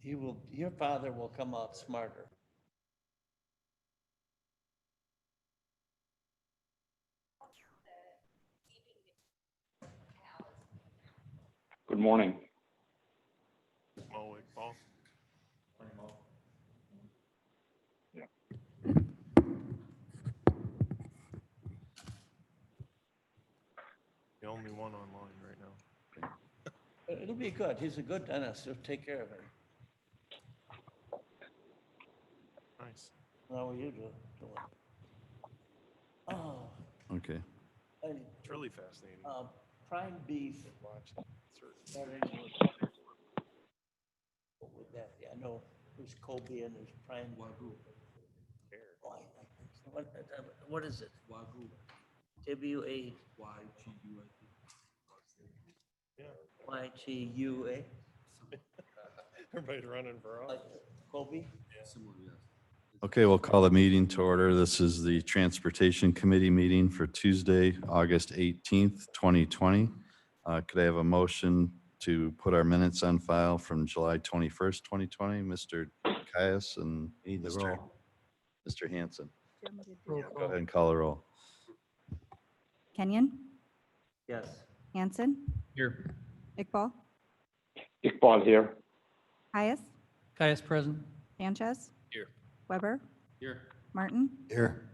Your father will come off smarter. Good morning. Paul. Yeah. The only one online right now. It'll be good. He's a good dentist. He'll take care of him. Nice. How are you doing? Oh, Okay. and, It's really fascinating. prime beef. Watch certain. Starting with that, yeah, I know there's Kobe and there's prime. Wagyu. What is it? Wagyu. W-A-Y-G-U-A? Yeah. Everybody's running for Like office. Kobe? Similar, yes. Okay, we'll call the meeting to order. This is the Transportation Committee meeting for Tuesday, August 18th, 2020. Could I have a motion to put our minutes on file from July 21st, 2020? Mr. Caius and Mr. Hanson. Go ahead and call the roll. Kenyon, Yes. Hanson, Here. Iqbal, Iqbal here. Caius, Caius present. Sanchez. Here. Weber, Here. Martin. Here.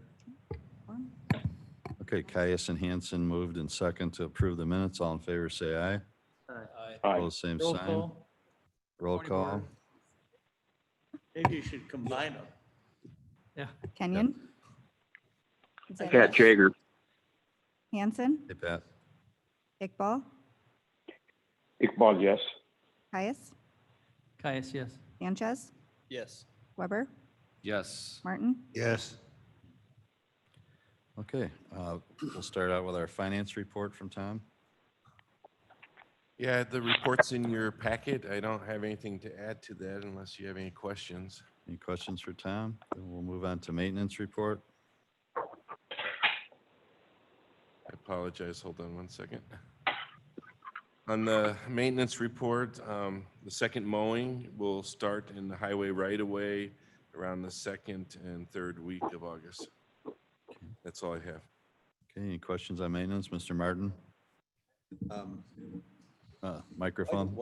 Okay, Caius and Hanson moved in second to approve the minutes. All in favor, say aye. Aye. Aye. Opposed, same Roll sign. call. Roll Morning, call. board. Maybe you should combine them. Yeah. Kenyon. Is that Pat it? Jager. Hanson, Hey, Pat. Iqbal, Iqbal, yes. Caius, Caius, yes. Sanchez, Yes. Weber, Yes. Martin. Yes. Okay, we'll start out with our finance report from Tom. Yeah, the report's in your packet. I don't have anything to add to that unless you have any questions. Any questions for Tom? Then we'll move on to maintenance report. I apologize, hold on one second. On the maintenance report, the second mowing will start in the highway right-of-way around the second and third week of August. That's all I have. Okay, any questions on maintenance? Mr. Martin? Microphone?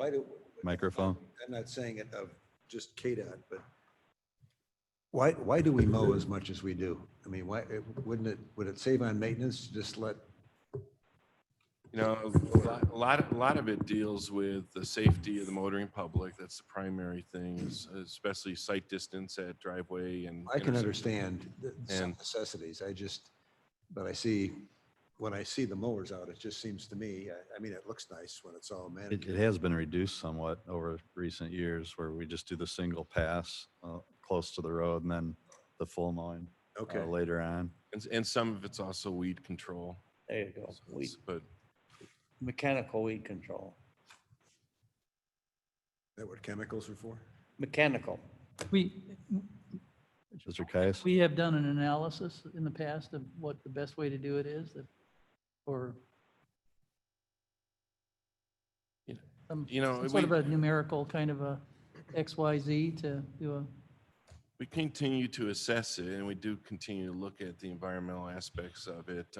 Microphone? I'm not saying it of just KDOT, but why do we mow as much as we do? I mean, would it save on maintenance to just let? You know, a lot of it deals with the safety of the motoring public. That's the primary thing, especially sight distance at driveway and. I can intersection. understand some And- necessities. But when I see the mowers out, it just seems to me, I mean, it looks nice when it's all It manicured. has been reduced somewhat over recent years where we just do the single pass close to the road and then the full mowing Okay. later on. And some of it's also weed control. There you go. But Mechanical weed control. Is that what chemicals are for? Mechanical. We Mr. Caius? have done an analysis in the past of what the best way to do it is, or some sort of a numerical kind of a XYZ to do a. we continue to assess it, and we do continue to look at the environmental aspects of it.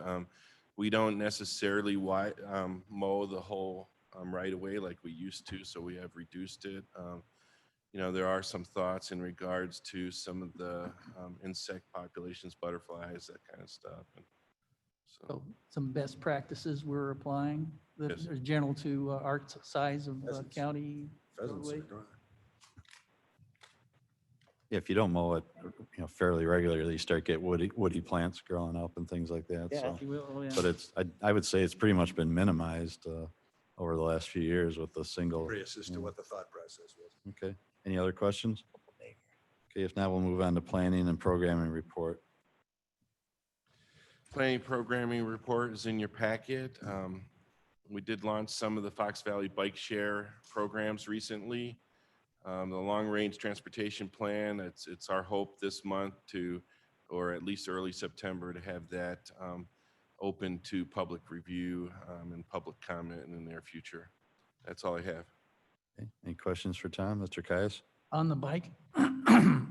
We don't necessarily mow the whole right away like we used to, so we have reduced it. You know, there are some thoughts in regards to some of the insect populations, butterflies, that kind of stuff. And So some best practices we're applying that Yes. are general to our size of Pheasants. county. Pheasants are roadway. gone. If you don't mow it, fairly regularly, you start get woody plants growing up and things like that. Yeah. So, If you will, oh, yeah. but I would say it's pretty much been minimized over the last few years with the single. Curious as to what the thought process was. Okay. Any other questions? Okay, if not, we'll move on to planning and programming report. planning programming report is in your packet. We did launch some of the Fox Valley Bike Share programs recently. The long-range transportation plan, it's our hope this month or at least early September, to have that open to public review and public comment in the near future. That's all I have. Okay. Any questions for Tom? Mr. Caius? On the bike,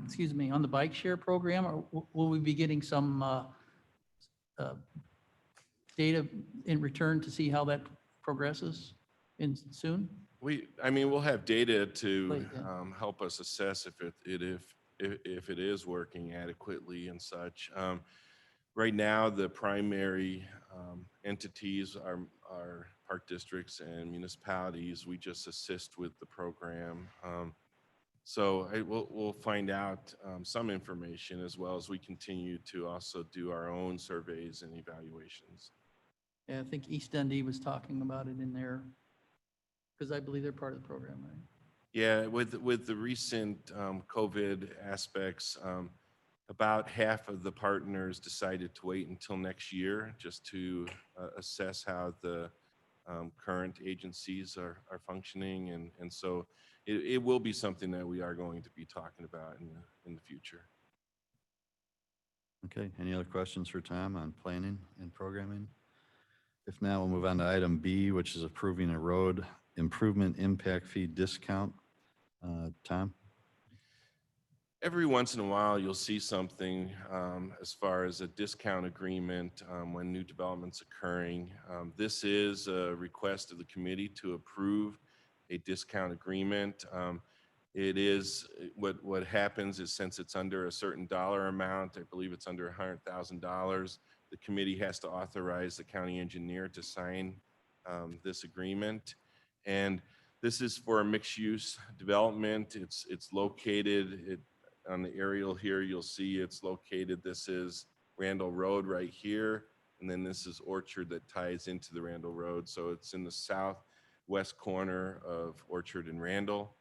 excuse me, on the bike share program, or will we be getting some data in return to see how that progresses in soon? I mean, we'll have data to Right, yeah. help us assess if it is working adequately and such. Right now, the primary entities are park districts and municipalities. We just assist with the program. So we'll find out some information as well as we continue to also do our own surveys and evaluations. Yeah, I think East Dundee was talking about it in there, because I believe they're part of the program, right? Yeah, with the recent COVID aspects, about half of the partners decided to wait until next year just to assess how the current agencies are functioning. And so it will be something that we are going to be talking about in the future. Okay, any other questions for Tom on planning and programming? If not, we'll move on to item B, which is approving a road improvement impact fee discount. Tom? Every once in a while, you'll see something as far as a discount agreement when new development's occurring. This is a request of the committee to approve a discount agreement. It is, what happens is, since it's under a certain dollar amount, I believe it's under $100,000, the committee has to authorize the county engineer to sign this agreement. And this is for a mixed-use development. It's located on the aerial here. You'll see it's located. This is Randall Road right here, and then this is Orchard that ties into the Randall Road. So it's in the southwest corner of Orchard and Randall.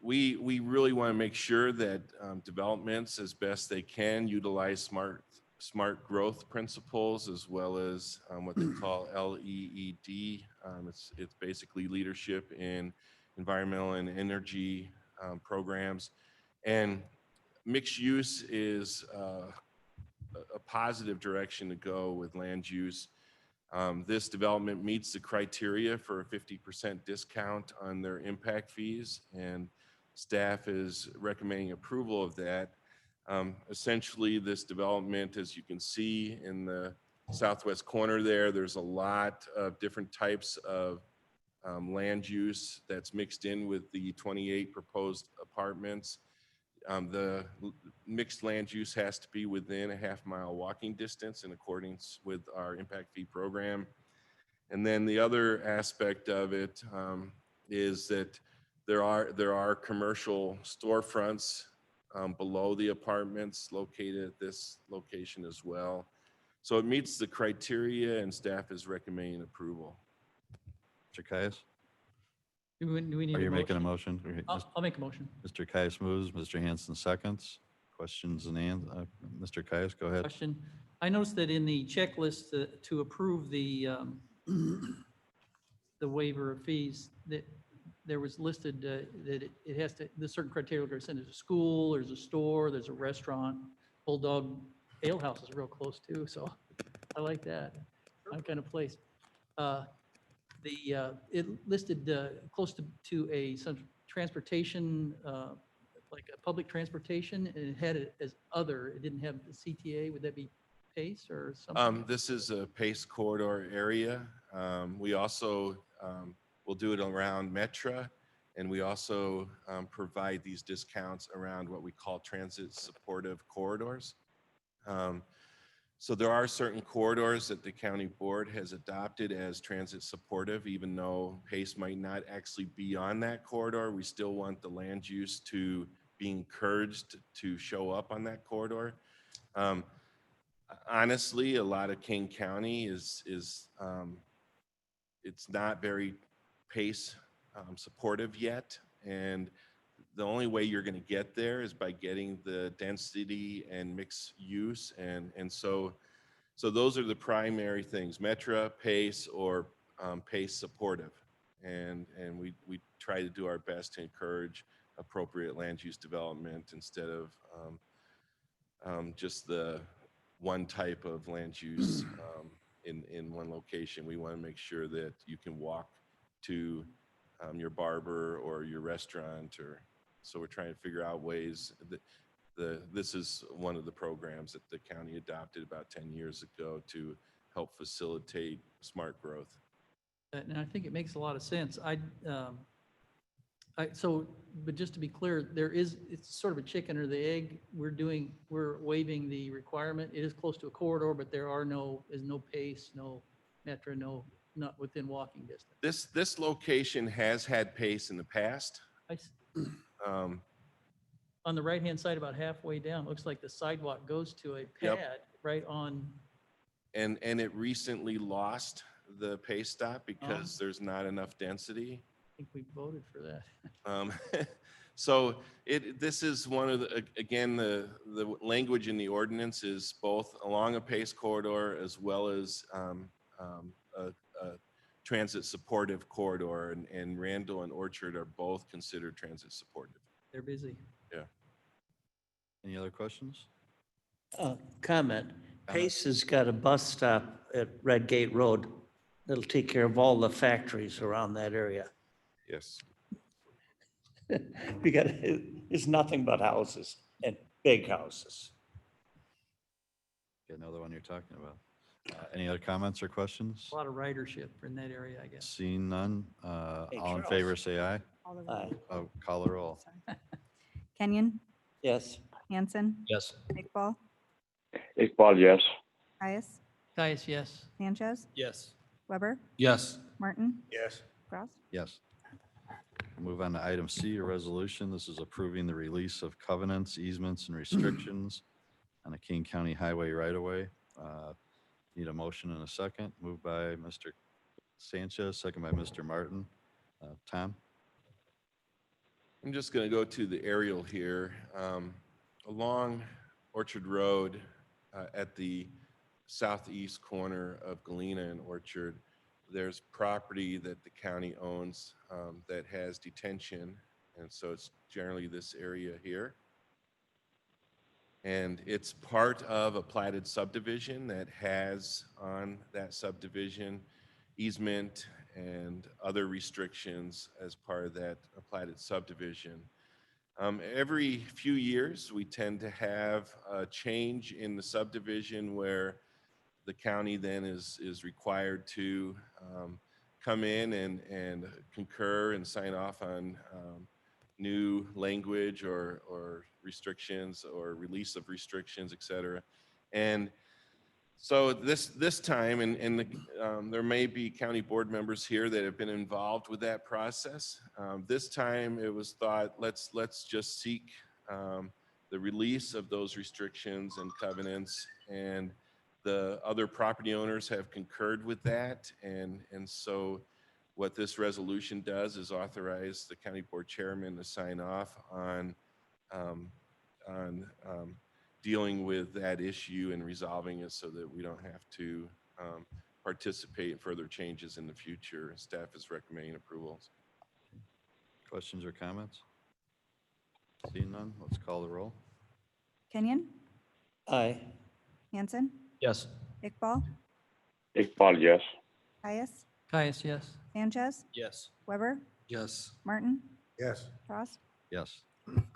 We really want to make sure that developments, as best they can, utilize smart growth principles, as well as what they call LEED. It's basically leadership in environmental and energy programs. And mixed use is a positive direction to go with land use. This development meets the criteria for a 50% discount on their impact fees, and staff is recommending approval of that. Essentially, this development, as you can see in the southwest corner there's a lot of different types of land use that's mixed in with the 28 proposed apartments. The mixed land use has to be within a half-mile walking distance in accordance with our impact fee program. And then the other aspect of it is that there are commercial storefronts below the apartments located at this location as well. So it meets the criteria, and staff is recommending approval. Mr. Caius? Do we need Are a you making a motion? motion? Okay, I'll make a motion. Mr. Caius moves, Mr. Hanson seconds. Questions and answers? Mr. Caius, go ahead. Question. I noticed that in the checklist to approve the waiver of fees, that there was listed that it has to, the certain criteria are sent. There's a school, there's a store, there's a restaurant. Bulldog Ale House is real close too, so I like that. That kind of place. It listed close to some transportation, like a public transportation, and it had it as other. It didn't have the CTA. Would that be PACE or something? This is a PACE corridor area. We also will do it around Metra, and we also provide these discounts around what we call transit supportive corridors. So there are certain corridors that the county board has adopted as transit supportive. Even though PACE might not actually be on that corridor, we still want the land use to be encouraged to show up on that corridor. Honestly, a lot of King County is it's not very PACE supportive yet, and the only way you're going to get there is by getting the density and mixed use, and so those are the primary things: Metra, PACE, or PACE supportive, and we try to do our best to encourage appropriate land use development instead of just the one type of land use in one location. We want to make sure that you can walk to your barber or your restaurant, or, so we're trying to figure out ways that this is one of the programs that the county adopted about 10 years ago to help facilitate smart growth. And I think it makes a lot of sense. So, but just to be clear, it's sort of a chicken or the egg. We're waiving the requirement. It is close to a corridor, but is no pace, no metro, not within walking distance. This location has had pace in the past. Um, On the right-hand side, about halfway down, looks like the sidewalk goes to a Yep. pad right on, and it recently lost the pace stop because there's not enough density. I think we voted for that. So this is one of the language in the ordinance is both along a pace corridor as well as a transit supportive corridor, and Randall and Orchard are both considered transit supportive. They're busy. Yeah. Any other questions? Comment. Pace has got a bus stop at Red Gate Road that'll take care of all the factories around that area. Yes. It's nothing but houses and big houses. Get another one you're talking about. Any other comments or questions? A lot of ridership in that area, I guess. Seeing none, Hey, all in Charles. favor, say aye. All the Aye. Oh, call the roll. Kenyon, Yes. Hanson, Yes. Iqbal, Iqbal, yes. Caius, Caius, yes. Sanchez, Yes. Weber, Yes. Martin, Yes. Cross. Yes. Move on to item C, a resolution. This is approving the release of covenants, easements, and restrictions on a King County highway right-of-way. Need a motion and a second. Moved by Mr. Sanchez, second by Mr. Martin. Tom? I'm just going to go to the aerial here. Along Orchard Road at the southeast corner of Galena and Orchard, there's property that the county owns that has detention. And so it's generally this area here. And it's part of a platted subdivision that has on that subdivision easement and other restrictions as part of that platted subdivision. Every few years, we tend to have a change in the subdivision where the county then is required to come in and concur and sign off on new language or restrictions or release of restrictions, et cetera. And so this time, and there may be county board members here that have been involved with that process. This time it was thought, let's just seek the release of those restrictions and covenants, and the other property owners have concurred with that. And so what this resolution does is authorize the county board chairman to sign off on dealing with that issue and resolving it so that we don't have to participate in further changes in the future. Staff is recommending approvals. Questions or comments? Seeing none, let's call the roll. Kenyon, Aye. Hanson, Yes. Iqbal, Iqbal, yes. Caius, Caius, yes. Sanchez, Yes. Weber, Yes. Martin, Yes. Cross. Yes.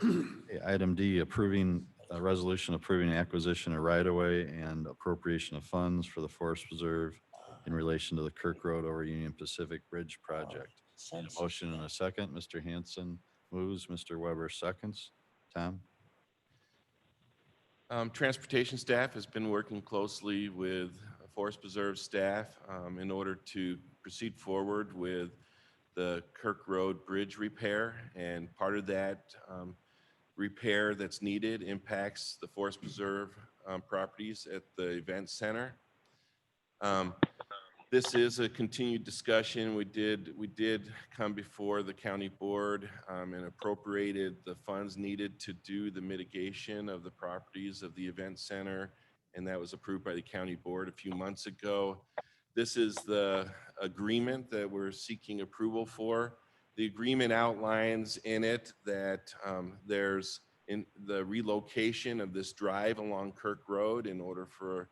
Okay, item D, approving a resolution approving acquisition of right-of-way and appropriation of funds for the Forest Preserve in relation to the Kirk Road over Union Pacific Bridge project. Need a motion and a second. Mr. Hanson moves, Mr. Weber seconds. Tom? Transportation staff has been working closely with Forest Preserve staff in order to proceed forward with the Kirk Road Bridge repair. And part of that repair that's needed impacts the Forest Preserve properties at the event center. This is a continued discussion. We did come before the county board and appropriated the funds needed to do the mitigation of the properties of the event center, and that was approved by the county board a few months ago. This is the agreement that we're seeking approval for. The agreement outlines in it that there's in the relocation of this drive along Kirk Road in order for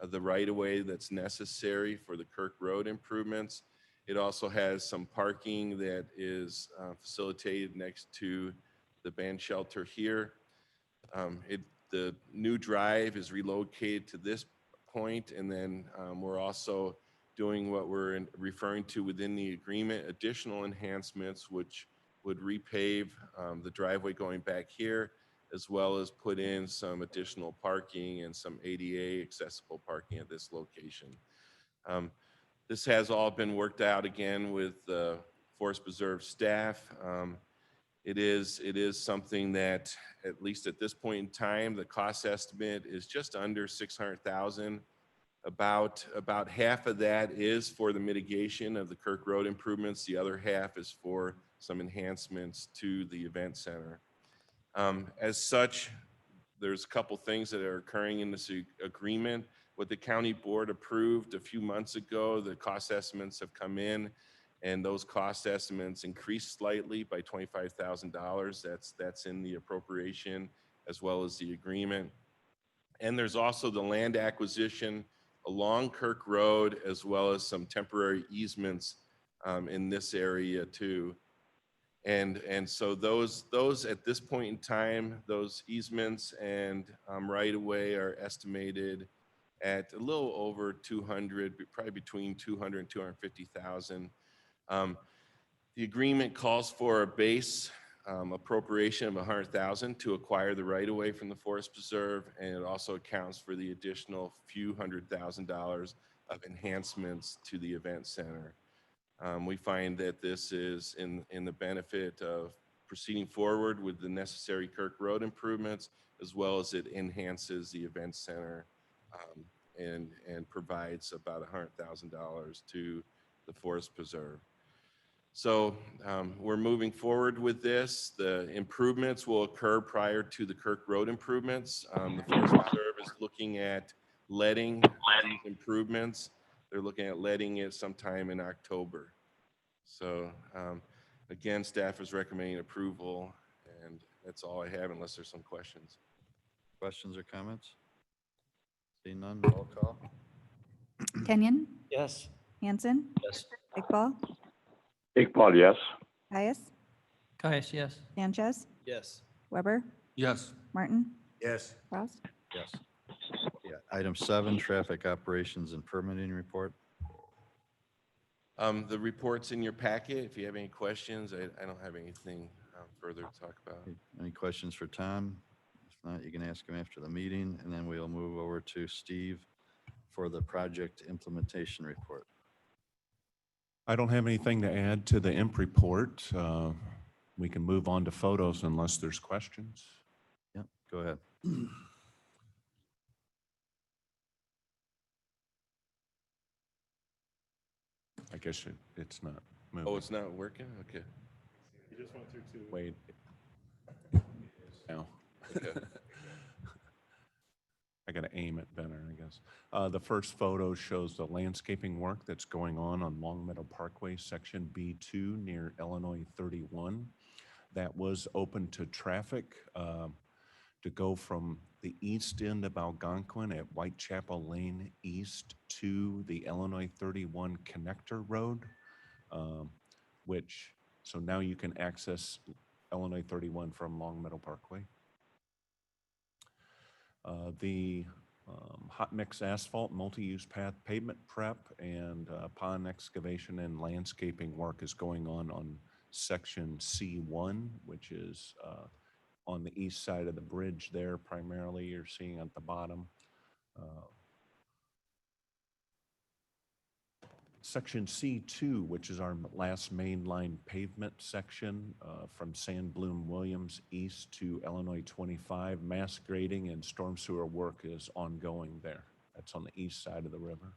the right-of-way that's necessary for the Kirk Road improvements. It also has some parking that is facilitated next to the band shelter here. The new drive is relocated to this point, and then we're also doing what we're referring to within the agreement, additional enhancements, which would repave the driveway going back here, as well as put in some additional parking and some ADA accessible parking at this location. This has all been worked out again with the Forest Preserve staff. It is something that, at least at this point in time, the cost estimate is just under 600,000. About half of that is for the mitigation of the Kirk Road improvements. The other half is for some enhancements to the event center. As such, there's a couple things that are occurring in this agreement. What the county board approved a few months ago, the cost estimates have come in, and those cost estimates increased slightly by $25,000. That's in the appropriation as well as the agreement. And there's also the land acquisition along Kirk Road, as well as some temporary easements in this area too. And so those at this point in time, those easements and right of way are estimated at a little over 200, probably between 200 and 250,000. The agreement calls for a base appropriation of 100,000 to acquire the right of way from the Forest Preserve, and it also accounts for the additional few $100,000 of enhancements to the event center. We find that this is in the benefit of proceeding forward with the necessary Kirk Road improvements, as well as it enhances the event center and provides about $100,000 to the Forest Preserve. So we're moving forward with this. The improvements will occur prior to the Kirk Road improvements. The Forest Preserve is looking at letting these improvements. They're looking at letting it sometime in October. So again, staff is recommending approval, and that's all I have unless there's some questions. Questions or comments? Seeing none, roll call. Kenyon, Yes. Hanson, Yes. Iqbal, Iqbal, yes. Caius, Caius, yes. Sanchez, Yes. Weber, Yes. Martin, Yes. Rouse. Yes. Yeah, item 7, traffic operations and permitting report. The report's in your packet. If you have any questions, I don't have anything further to talk about. Any questions for Tom? If not, you can ask him after the meeting, and then we'll move over to Steve for the project implementation report. I don't have anything to add to the imp report. We can move on to photos unless there's questions. Yep, go ahead. I guess it's not moving. Oh, it's not working? Okay. You just went through two. Wait. Now. Okay. I got to aim it better, I guess. The first photo shows the landscaping work that's going on Long Meadow Parkway, section B2 near Illinois 31. That was open to traffic to go from the east end of Algonquin at Whitechapel Lane East to the Illinois 31 connector road, so now you can access Illinois 31 from Long Meadow Parkway. The hot mix asphalt multi-use path pavement prep and pond excavation and landscaping work is going on section C1, which is on the east side of the bridge there primarily. You're seeing at the bottom. Section C2, which is our last mainline pavement section from Sandbloom Williams east to Illinois 25, mass grading and storm sewer work is ongoing there. That's on the east side of the river.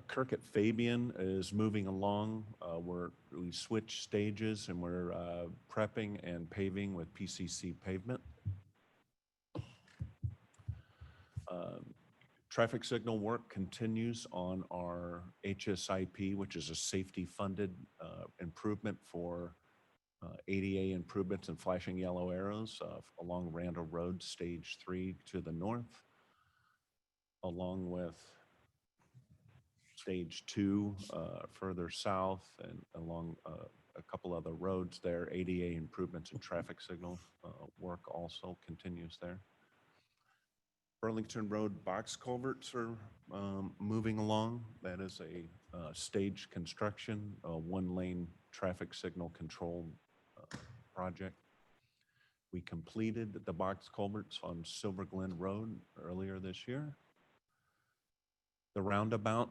Kirk at Fabian is moving along. We switched stages and we're prepping and paving with PCC pavement. Traffic signal work continues on our HSIP, which is a safety-funded improvement for ADA improvements and flashing yellow arrows along Randall Road, Stage 3 to the north. along with stage 2 further south and along a couple other roads there. ADA improvements and traffic signal work also continues there. Burlington Road box culverts are moving along. That is a stage construction, a 1-lane traffic signal control project. We completed the box culverts on Silver Glen Road earlier this year. The roundabout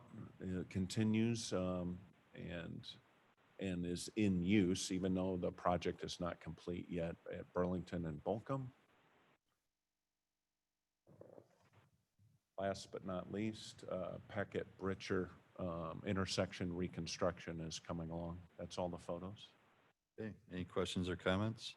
continues and is in use, even though the project is not complete yet at Burlington and Bolcom. Last but not least, Peckett-Britcher intersection reconstruction is coming along. That's all the photos. Okay, any questions or comments?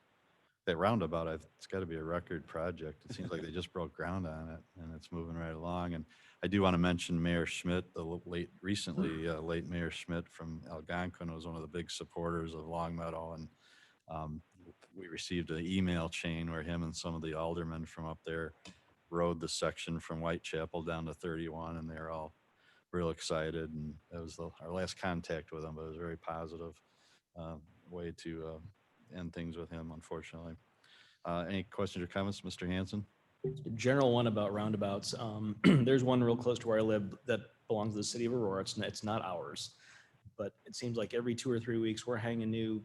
That roundabout, it's got to be a record project. It seems like they just broke ground on it and it's moving right along. And I do want to mention Mayor Schmidt, the late Mayor Schmidt from Algonquin was one of the big supporters of Longmeadow. And we received an email chain where him and some of the aldermen from up there rode the section from Whitechapel down to 31, and they're all real excited. And that was our last contact with him, but it was a very positive way to end things with him, unfortunately. Any questions or comments, Mr. Hanson? General one about roundabouts. There's one real close to where I live that belongs to the city of Aurora. It's not ours, but it seems like every 2 or 3 weeks we're hanging new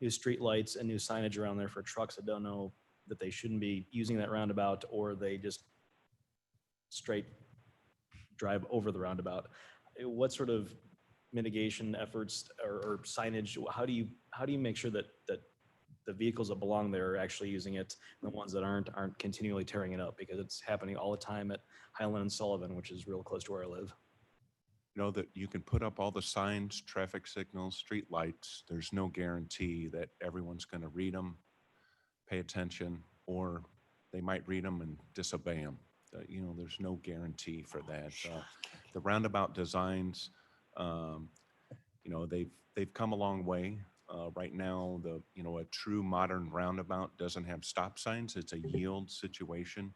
new street lights and new signage around there for trucks that don't know that they shouldn't be using that roundabout, or they just straight drive over the roundabout. What sort of mitigation efforts or signage, how do you make sure that the vehicles that belong there are actually using it, and the ones that aren't continually tearing it up? Because it's happening all the time at Highland and Sullivan, which is real close to where I live. You know that you can put up all the signs, traffic signals, street lights. There's no guarantee that everyone's going to read them, pay attention, or they might read them and disobey them. There's no guarantee for that. The roundabout designs, they've come a long way. Right now, a true modern roundabout doesn't have stop signs. It's a yield situation.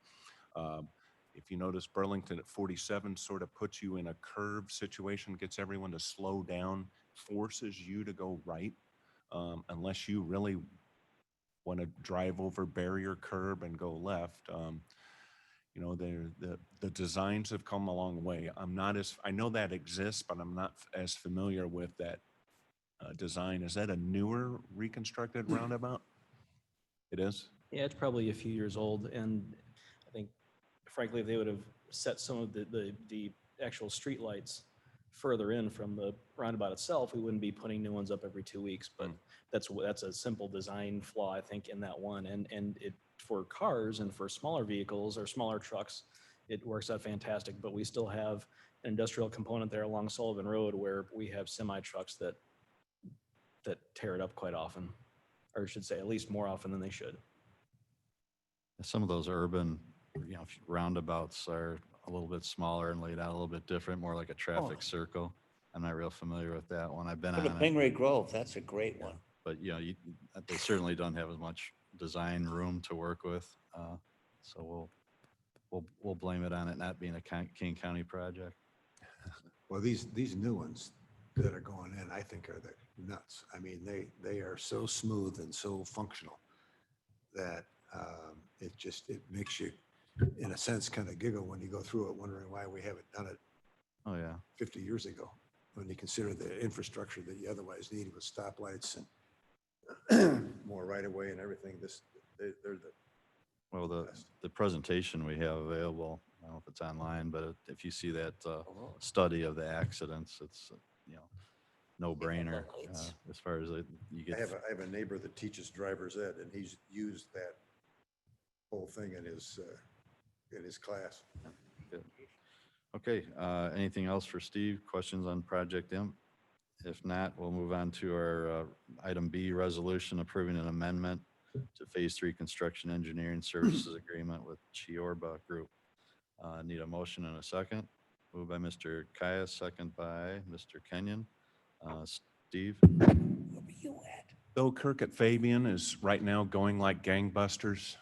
If you notice, Burlington at 47 sort of puts you in a curve situation, gets everyone to slow down, forces you to go right, unless you really want to drive over barrier curb and go left. The designs have come a long way. I know that exists, but I'm not as familiar with that design. Is that a newer reconstructed roundabout? It is? Yeah, it's probably a few years old, and I think, frankly, if they would have set some of the actual street lights further in from the roundabout itself, we wouldn't be putting new ones up every 2 weeks. But that's a simple design flaw, I think, in that one. And it, for cars and for smaller vehicles or smaller trucks, it works out fantastic. But we still have an industrial component there along Sullivan Road where we have semi trucks that tear it up quite often, or I should say at least more often than they should. Some of those urban, roundabouts are a little bit smaller and laid out a little bit different, more like a traffic circle. I'm not real familiar with that one. I've been For the on it, Pingray Grove, that's a great one. but they certainly don't have as much design room to work with. So we'll blame it on it not being a King County project. Well, these new ones that are going in, I think are the nuts. I mean, they are so smooth and so functional that it makes you, in a sense, kind of giggle when you go through it, wondering why we haven't done it Oh, yeah. 50 years ago, when you consider the infrastructure that you otherwise need with stoplights and more right of way and everything. They're the Well, best. the presentation we have available, I don't know if it's online, but if you see that study of the accidents, it's, no brainer as far as you I get. have a neighbor that teaches driver's ed, and he's used that whole thing in his class. Okay, anything else for Steve? Questions on Project IMP? If not, we'll move on to our item B, resolution approving an amendment to Phase 3 Construction Engineering Services Agreement with Chiyorba Group. Need a motion and a second. Moved by Mr. Kaya, second by Mr. Kenyon. Steve? Where were you at? Though Kirk at Fabian is right now going like gangbusters.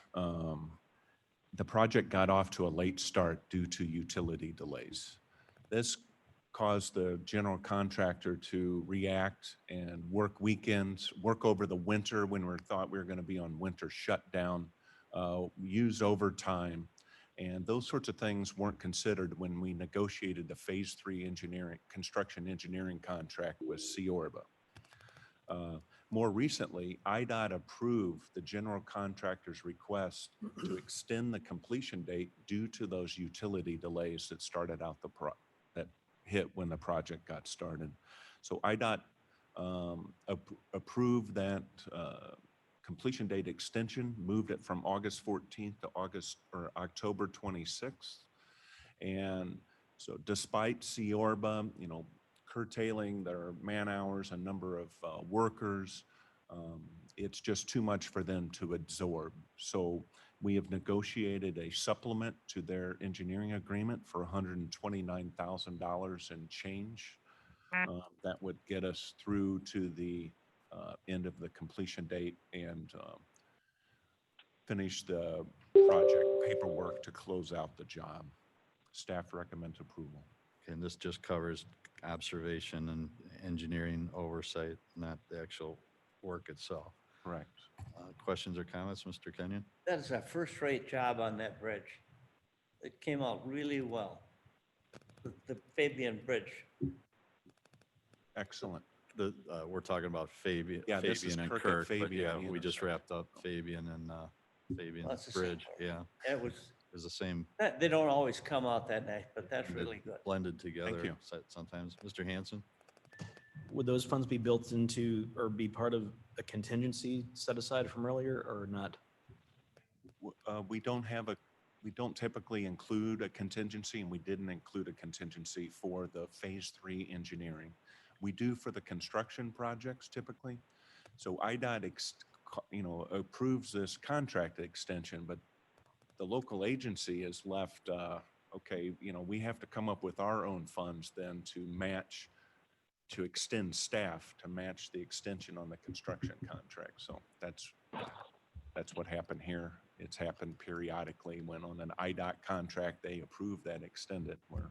the project got off to a late start due to utility delays. This caused the general contractor to react and work weekends, work over the winter when we thought we were going to be on winter shutdown, use overtime. And those sorts of things weren't considered when we negotiated the phase 3 construction engineering contract with Chiyorba. More recently, IDOT approved the general contractor's request to extend the completion date due to those utility delays that started out that hit when the project got started. So IDOT approved that completion date extension, moved it from August 14th to October 26th. And so despite Chiyorba, curtailing their man hours and number of workers, it's just too much for them to absorb. So we have negotiated a supplement to their engineering agreement for $129,000 and change. That would get us through to the end of the completion date and finish the project paperwork to close out the job. Staff recommends approval. And this just covers observation and engineering oversight, not the actual work itself. Correct. Questions or comments, Mr. Kenyon? That is a first-rate job on that bridge. It came out really well. The Fabian Bridge. Excellent. We're talking about Fabian, Yeah, this is Fabian and Kirk Kirk, and but yeah, Fabian we just wrapped up Fabian and Fabian That's the same Bridge. one. Yeah, It was, it was the same, they don't always come out that nice, but that's really good. blended together you. sometimes. Mr. Hanson? Would those funds be built into or be part of a contingency set aside from earlier or not? We don't typically include a contingency, and we didn't include a contingency for the phase 3 engineering. We do for the construction projects typically. So IDOT, approves this contract extension, but the local agency is left, okay, we have to come up with our own funds then to extend staff to match the extension on the construction contract. So that's what happened here. It's happened periodically when on an IDOT contract, they approve that extended where.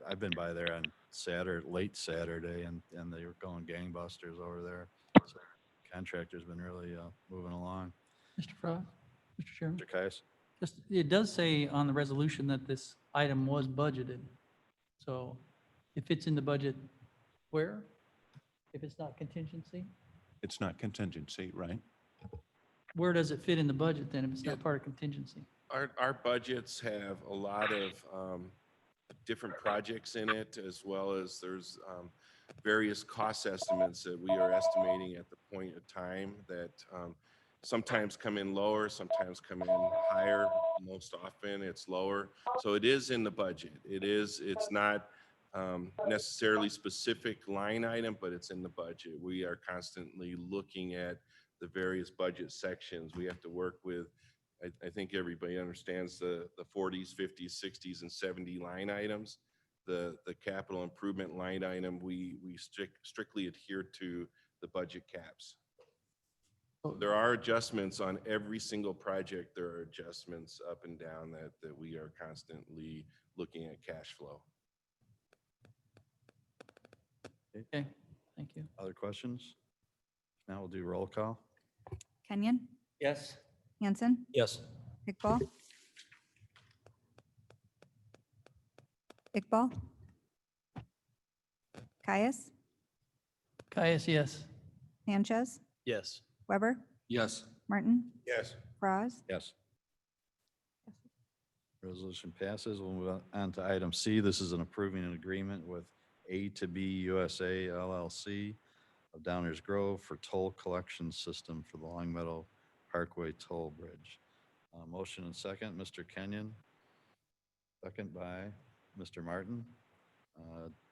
I've been by there on late Saturday, and they were going gangbusters over there. So contractor's been really moving along. Mr. Frost, Mr. Chairman, Mr. Caius? it does say on the resolution that this item was budgeted. So if it's in the budget, where? If it's not contingency, It's not contingency, right? where does it fit in the budget then if it's not part of contingency? Our budgets have a lot of different projects in it, as well as there's various cost estimates that we are estimating at the point of time that sometimes come in lower, sometimes come in higher. Most often it's lower. So it is in the budget. It's not necessarily specific line item, but it's in the budget. We are constantly looking at the various budget sections. We have to work with, I think everybody understands the 40s, 50s, 60s, and 70 line items. The capital improvement line item, we strictly adhere to the budget caps. There are adjustments on every single project. There are adjustments up and down that we are constantly looking at cash flow. Okay, thank you. Other questions? Now we'll do roll call. Kenyon, Yes, Hanson, Yes. Iqbal. Iqbal. Caius, Caius, yes. Sanchez, Yes. Weber, Yes. Martin, Yes. Frost, Yes. Resolution passes. We'll move on to item C. This is an approving an agreement with A to B USA LLC of Downers Grove for toll collection system for the Long Meadow Parkway Toll Bridge. Motion and second, Mr. Kenyon. Second by Mr. Martin.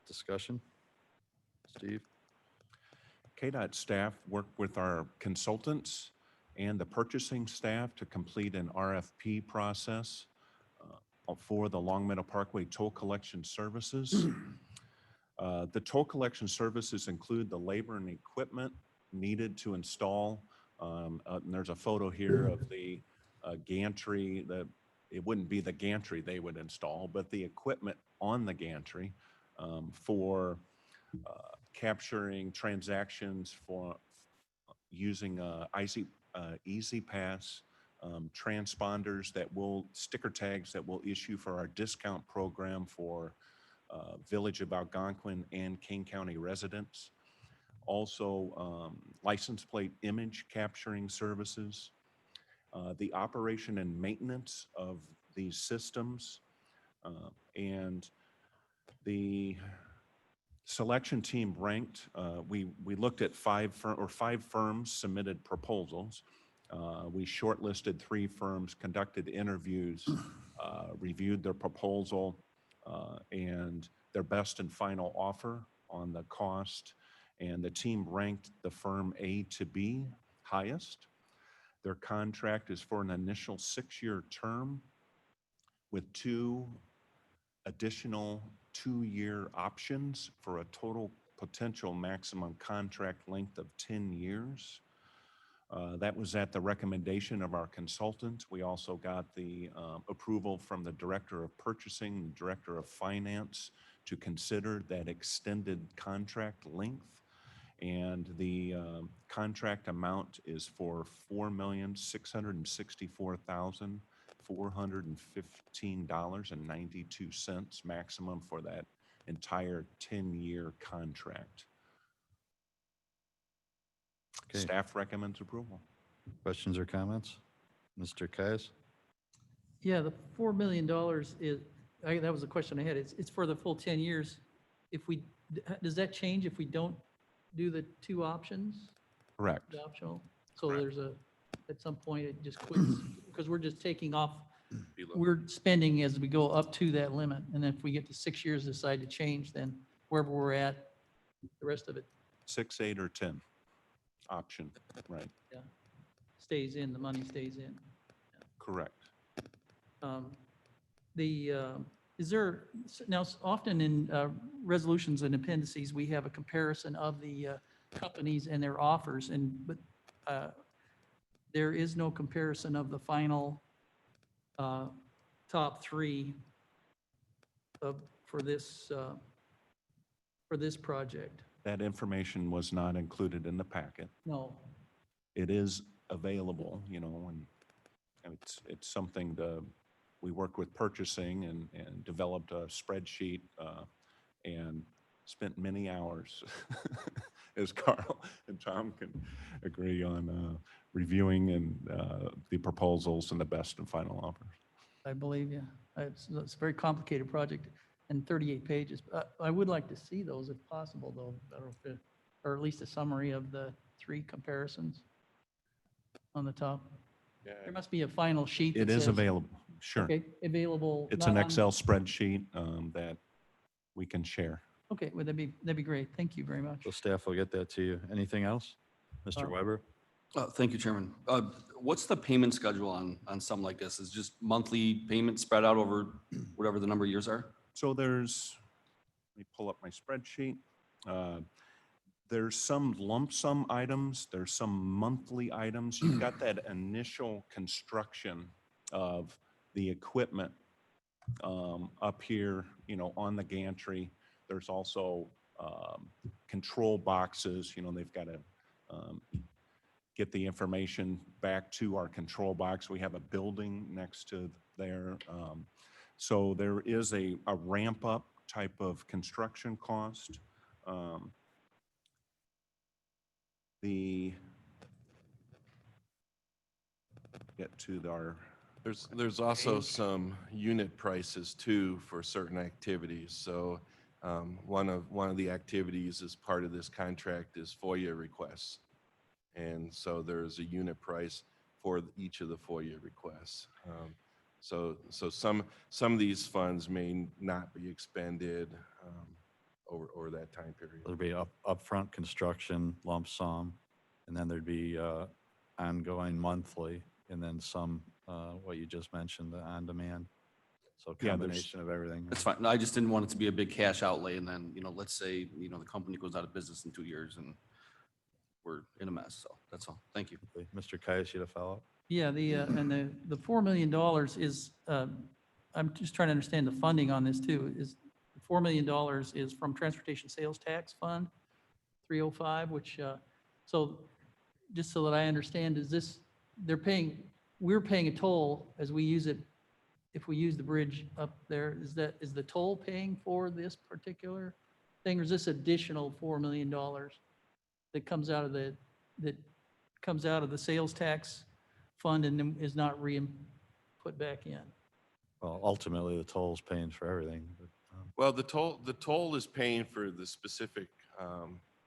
Discussion? Steve? KDOT staff worked with our consultants and the purchasing staff to complete an RFP process for the Long Meadow Parkway toll collection services. The toll collection services include the labor and equipment needed to install. And there's a photo here of the gantry, it wouldn't be the gantry they would install, but the equipment on the gantry for capturing transactions for using Easy Pass transponders sticker tags that we'll issue for our discount program for Village of Algonquin and King County residents. Also, license plate image capturing services, the operation and maintenance of these systems, and the selection team ranked. We looked at five firms submitted proposals. We shortlisted 3 firms, conducted interviews, reviewed their proposal, and their best and final offer on the cost. And the team ranked the firm A to B highest. Their contract is for an initial 6-year term with 2 additional 2-year options for a total potential maximum contract length of 10 years. That was at the recommendation of our consultant. We also got the approval from the Director of Purchasing, and Director of Finance to consider that extended contract length. And the contract amount is for $4,664,415.92 maximum for that entire 10-year contract. Okay. Staff recommends approval. Questions or comments? Mr. Kais? Yeah, the $4 million is, that was a question I had. It's for the full 10 years. Does that change if we don't do the 2 options? Correct. The optional? So Correct. there's at some point it just quits because we're just taking off, Below. we're spending as we go up to that limit. And if we get to 6 years, decide to change, then wherever we're at, the rest of it 6, 8, or 10 option, right? stays in, the money stays in. Correct. Is there, now often in resolutions and appendices, we have a comparison of the companies and their offers, but there is no comparison of the final top 3 for this project. That information was not included in the packet. No. It is available, and it's something we worked with purchasing and developed a spreadsheet and spent many hours, as Carl and Tom can agree on, reviewing and the proposals and the best and final offers. I believe, yeah. It's a very complicated project and 38 pages. I would like to see those if possible, though, I don't know or at least a summary of the 3 comparisons on the top. Yeah, There must be a final sheet that It is says- available, sure. Okay, available. It's not an on- Excel spreadsheet that we can share. Okay, well, that'd be great. Thank you very much. So staff will get that to you. Anything else? Mr. Weber? Thank you, Chairman. What's the payment schedule on something like this? Is just monthly payment spread out over whatever the number of years are? So let me pull up my spreadsheet. There's some lump sum items, there's some monthly items. You've got that initial construction of the equipment up here, on the gantry. There's also control boxes, they've got to get the information back to our control box. We have a building next to there. So there is a ramp up type of construction cost. There's also some unit prices too for certain activities. So one of the activities as part of this contract is FOIA requests. And so there's a unit price for each of the FOIA requests. So some of these funds may not be expended over that time period. There'd be upfront construction lump sum, and then there'd be ongoing monthly, and then some, what you just mentioned, the on-demand. So Yeah, combination of everything. That's fine. No, I just didn't want it to be a big cash outlay and then, let's say, the company goes out of business in 2 years and we're in a mess. So that's all. Thank you. Mr. Kais, you to follow up? Yeah, and the $4 million is, I'm just trying to understand the funding on this too, is the $4 million is from Transportation Sales Tax Fund 305, which, so just so that I understand, is this, we're paying a toll as we use it, if we use the bridge up there, is the toll paying for this particular thing, or is this additional $4 million that comes out of the sales tax fund and then is not put back in? Well, ultimately, the toll's paying for everything, but, Well, the toll is paying for the specific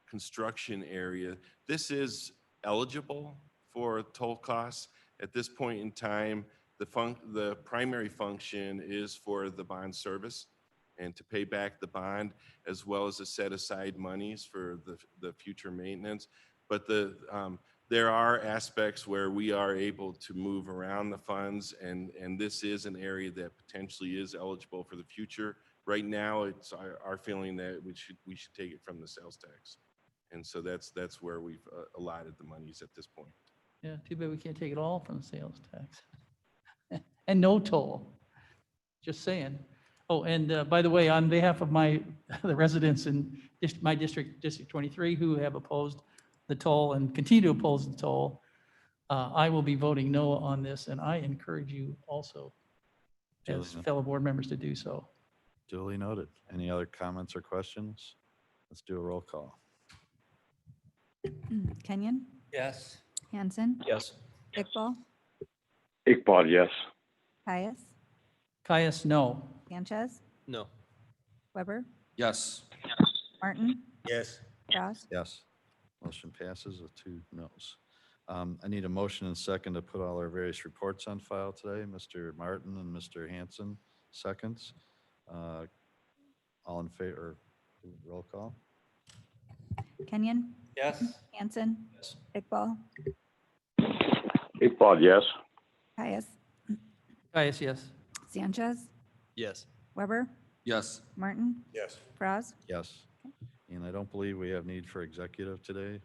construction area. This is eligible for toll costs. At this point in time, the primary function is for the bond service and to pay back the bond, as well as to set aside monies for the future maintenance. But there are aspects where we are able to move around the funds, and this is an area that potentially is eligible for the future. Right now, it's our feeling that we should take it from the sales tax. And so that's where we've allotted the monies at this point. Yeah, too bad we can't take it all from the sales tax. And no toll, just saying. Oh, and by the way, on behalf of the residents in my district, District 23, who have opposed the toll and continue to oppose the toll, I will be voting no on this, and I encourage you also, as Julie. fellow board members, to do so. duly noted. Any other comments or questions? Let's do a roll call. Kenyon, Yes. Hanson, Yes. Iqbal, Iqbal, yes. Caius, Caius, no. Sanchez, No. Weber, Yes. Martin, Yes. Ross. Yes. Motion passes with 2 noes. I need a motion and second to put all our various reports on file today. Mr. Martin and Mr. Hanson, seconds. All in favor, roll call? Kenyon, Yes. Hanson, Yes. Iqbal, Iqbal, yes. Caius, Caius, yes. Sanchez, Yes. Weber, Yes. Martin, Yes. Franz. Yes. And I don't believe we have need for executive today.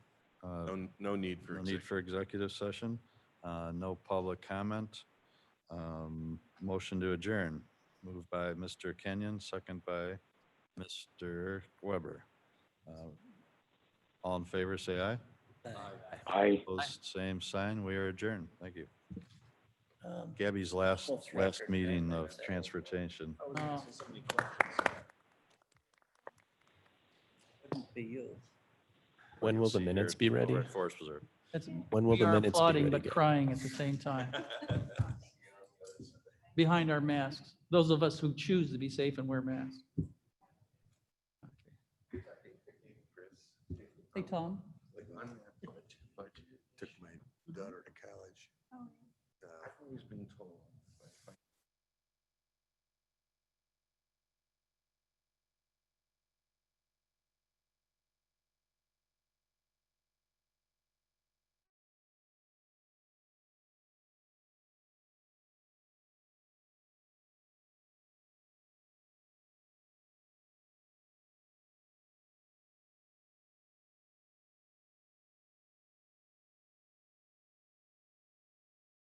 No need for No need for executive session. No public comment. Motion to adjourn. Moved by Mr. Kenyon, second by Mr. Weber. All in favor, say aye. Aye. Opposed, same sign. We are adjourned. Thank you. Um, Gabby's last record. meeting of transportation. Be you. When will the minutes be ready? Forest Preserve. That's- When will we the are minutes be applauding ready, but Gabe? crying at the same time. Behind our masks, those of us who choose to be safe and wear masks. Hey, Tom. Took my daughter to college. Oh. I've always been told